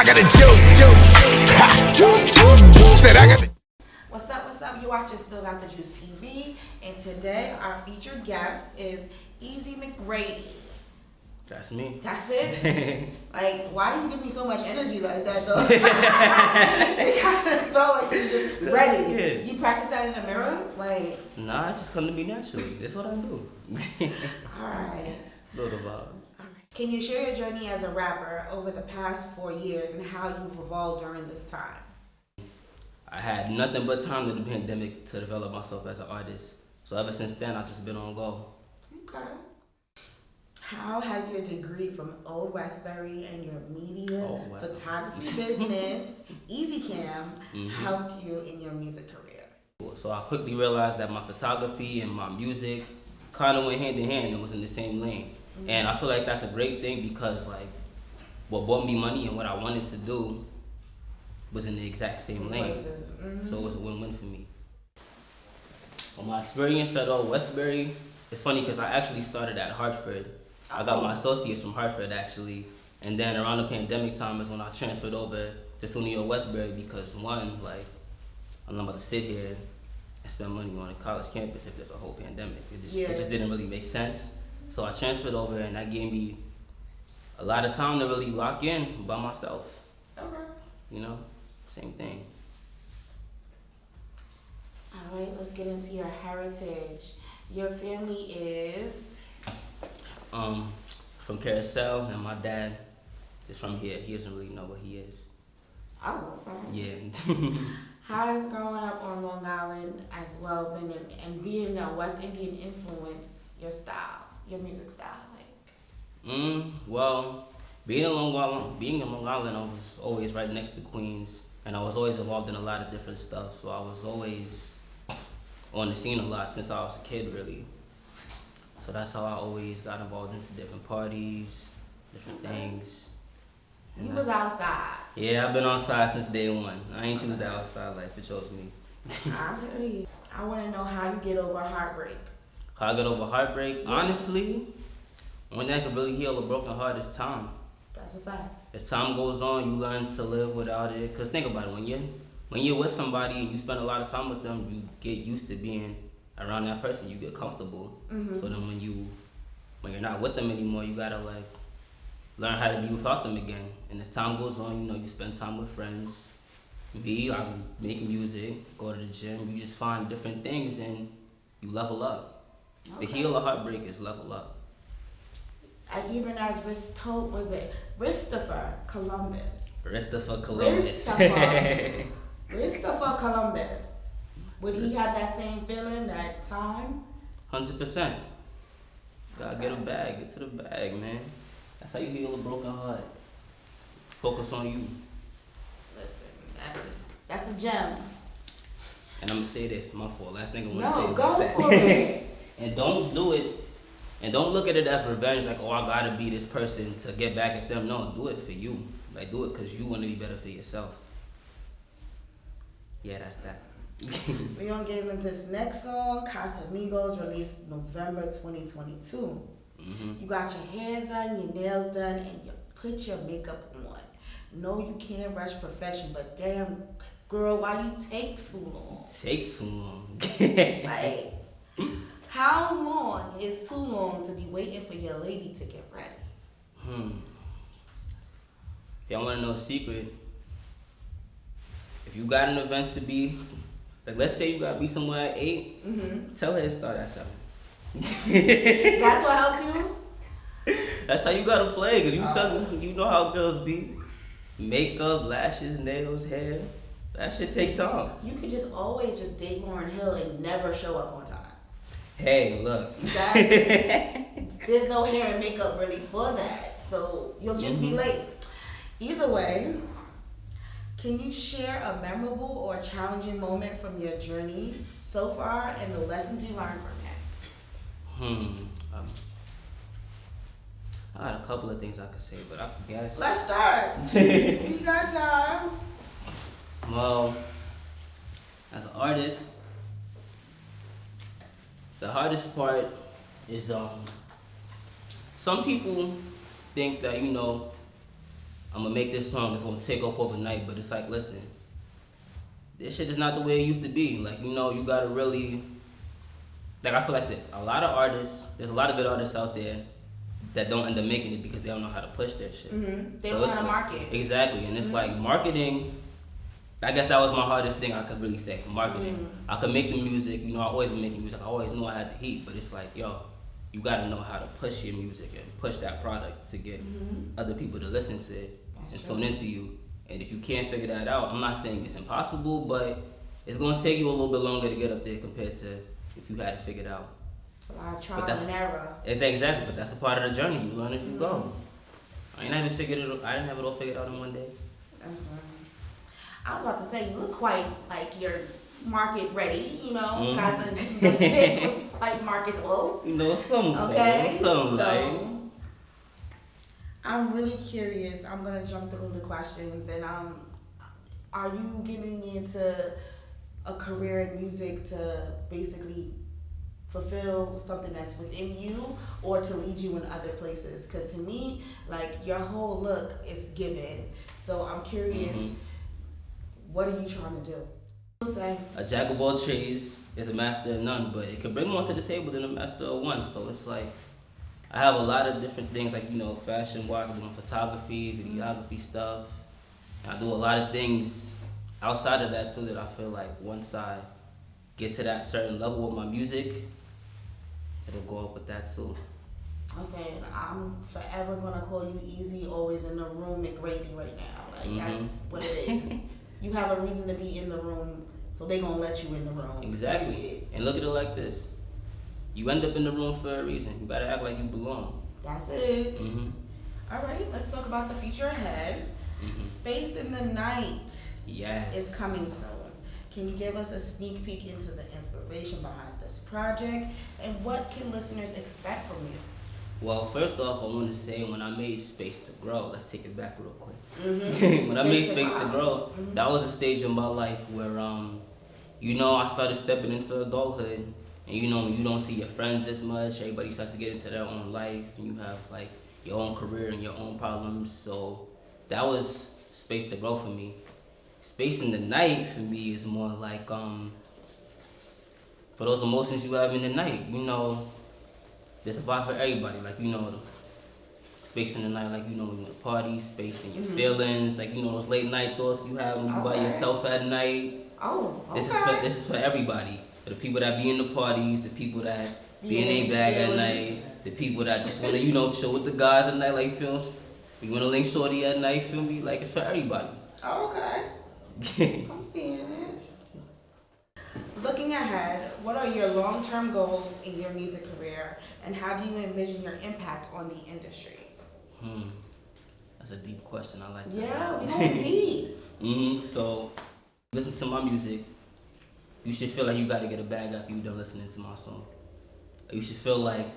got the juice. Ha. Said I got the. What's up? You watching Still Got the Juice TV, and today our featured guest is Easymcgrady. That's me. That's it? Like, why do you give me so much energy like that, though? It kind of felt like you just ready. Yeah. You practice that in the mirror? Like... Nah, it just come to me naturally. That's what I do. Alright. Little vibe. Can you share your journey as a rapper over the past 4 years and how you've evolved during this time? I had nothing but time in the pandemic to develop myself as an artist. So ever since then, I've just been on go. Okay. How has your degree from Old Westbury and your media photography business, Easymcam, helped you in your music career? So I quickly realized that my photography and my music kind of went hand in hand and was in the same lane. And I feel like that's a great thing because like what brought me money and what I wanted to do was in the exact same lane. So it was a win-win for me. Well, my experience at Old Westbury, it's funny because I actually started at Hartford. I got my associates from Hartford actually, and then around the pandemic time is when I transferred over to SUNY Old Westbury because one, like, I'm not about to sit here and spend money on a college campus if there's a whole pandemic. It just didn't really make sense. So I transferred over and that gave me a lot of time to really lock in by myself. Okay. You know, same thing. All right, let's get into your heritage. Your family is? From Carousel, and my dad is from here. He doesn't really know what he is. Oh, okay. Yeah. How has growing up on Long Island as well been, and being a West Indian influence your style, your music style, like? Well, being in Long Island, I was always right next to Queens, and I was always involved in a lot of different stuff. So I was always on the scene a lot since I was a kid, really. So that's how I always got involved into different parties, different things. You was outside. Yeah, I've been outside since day one. I ain't choose the outside life, it chose me. I want to know how you get over heartbreak. How I get over heartbreak? Yeah. Honestly, one thing that can really heal a broken heart is time. That's a fact. As time goes on, you learn to live without it. Because think about it, when you're with somebody and you spend a lot of time with them, you get used to being around that person, you get comfortable. So then when you're not with them anymore, you gotta like learn how to be without them again. And as time goes on, you know, you spend time with friends. I make music, go to the gym, you just find different things and you level up. Okay. The heal a heartbreak is level up. Even as Christopher Columbus. Christopher Columbus. Would he have that same feeling, that time? 100%. Gotta get to the bag, man. That's how you heal a broken heart. Focus on you. Listen, that's a gem. And I'm gonna say this, my fault. Last thing I wanna say about go that. For it. And don't do it, and don't look at it as revenge, like, oh, I gotta be this person to get back at them. No, do it for you. Like, do it because you wanna be better for yourself. Yeah, that's that. We're gonna get into this next song, Casamigos, released November 2022. You got your hair done, your nails done, and you put your makeup on. No, you can't rush perfection, but damn, girl, why you take too long? Take too long. Like, how long is too long to be waiting for your lady to get ready? Y'all wanna know a secret? If you got an event to be, like let's say you gotta be somewhere at 8, tell her to start at 7. That's what helps you? That's how you gotta play, cause you know how girls be. Makeup, lashes, nails, hair. That shit take time. You could just always just date Lauryn Hill and never show up on time. Hey, look. There's no hair and makeup really for that, so you'll just be late. Either way, can you share a memorable or challenging moment from your journey so far and the lessons you learned from it? I got a couple of things I could say, but I guess. Let's start. We got time. Well, as an artist, the hardest part is some people think that, you know, I'm gonna make this song, it's gonna take off overnight, but it's like, listen, this shit is not the way it used to be. Like, you know, you gotta really, like, I feel like this. A lot of artists, there's a lot of good artists out there that don't end up making it because they don't know how to push their shit. They don't know how to market. Exactly, and it's like marketing. I guess that was my hardest thing I could really say. Marketing. I could make the music. You know, I always been making music. I always knew I had the heat, but it's like, yo, you gotta know how to push your music and push that product to get other people to listen to it and tune into you. And if you can't figure that out, I'm not saying it's impossible, but it's gonna take you a little bit longer to get up there compared to if you had it figured out. A lot of trial and error. Exactly, but that's a part of the journey. You learn as you go. I didn't have it all figured out in one day. That's right. I was about to say, you look quite like you're market ready, you know, got the fit looks quite marketable. You know, some okay. Some so, I'm really curious. I'm gonna jump through the questions, and are you getting into a career in music to basically fulfill something that's within you, or to lead you in other places? Because to me, like, your whole look is given. So I'm curious. What are you trying to do? Say. A jack of all trades is a master of none, but it can bring more to the table than a master of one. So it's like, I have a lot of different things, like, you know, fashion-wise, I'm doing photography, videography stuff. And I do a lot of things outside of that too that I feel like once I get to that certain level with my music, it'll go up with that too. I'm saying, I'm forever gonna call you Easy, always in the room McGrady right now. Like, that's what it is. You have a reason to be in the room, so they gonna let you in the room. Exactly. Period. And look at it like this. You end up in the room for a reason. You gotta act like you belong. That's it. All right, let's talk about the future ahead. Space in the Night is coming soon. Can you give us a sneak peek into the inspiration behind this project, and what can listeners expect from you? Well, first off, I want to say when I made Space to Grow, let's take it back real quick. When I made Space to Grow, that was a stage in my life where, you know, I started stepping into adulthood, and you know, you don't see your friends as much. Everybody starts to get into their own life, and you have like your own career and your own problems. So that was Space to Grow for me. Space in the Night for me is more like for those emotions you have in the night, you know. There's a vibe for everybody, like, you know, space in the night, like, you know, when you party, space in your feelings, like, you know, those late night thoughts you have when you by yourself at night. Oh, okay. This is for everybody. For the people that be in the parties, the people that be in a bag at night, the people that just want to, you know, chill with the guys at night, like, you want to link shorty at night, feel me? Like, it's for everybody. Oh, okay. I'm seeing it. Looking ahead, what are your long-term goals in your music career, and how do you envision your impact on the industry? That's a deep question. I like that. Yeah, we going deep. So, listen to my music. You should feel like you got to get a bag after you done listening to my song. You should feel like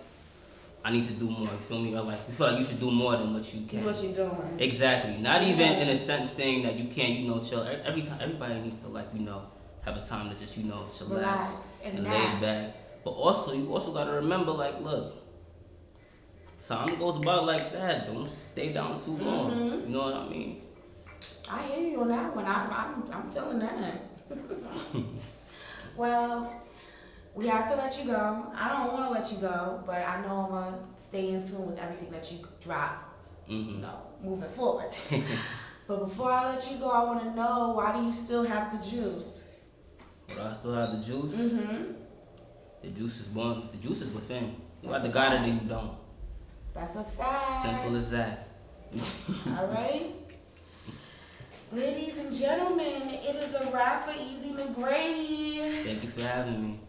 I need to do more. You feel me? Or like you feel like you should do more than what you can. What you're doing. Exactly. Not even in a sense saying that you can't, you know, chill. Everybody needs to, like, you know, have a time to just, you know, relax and lay back. But also, you also got to remember, like, look, time goes by like that. Don't stay down too long. You know what I mean? I hear you on that one. I'm feeling that. Well, we have to let you go. I don't want to let you go, but I know I'm going to stay in tune with everything that you drop, you know, moving forward. But before I let you go, I want to know, why do you still have the juice? Do I still have the juice? The juice is born. The juice is within. You either got it or you don't. That's a fact. Simple as that. All right. Ladies and gentlemen, it is a wrap for Easymcgrady. Thank you for having me.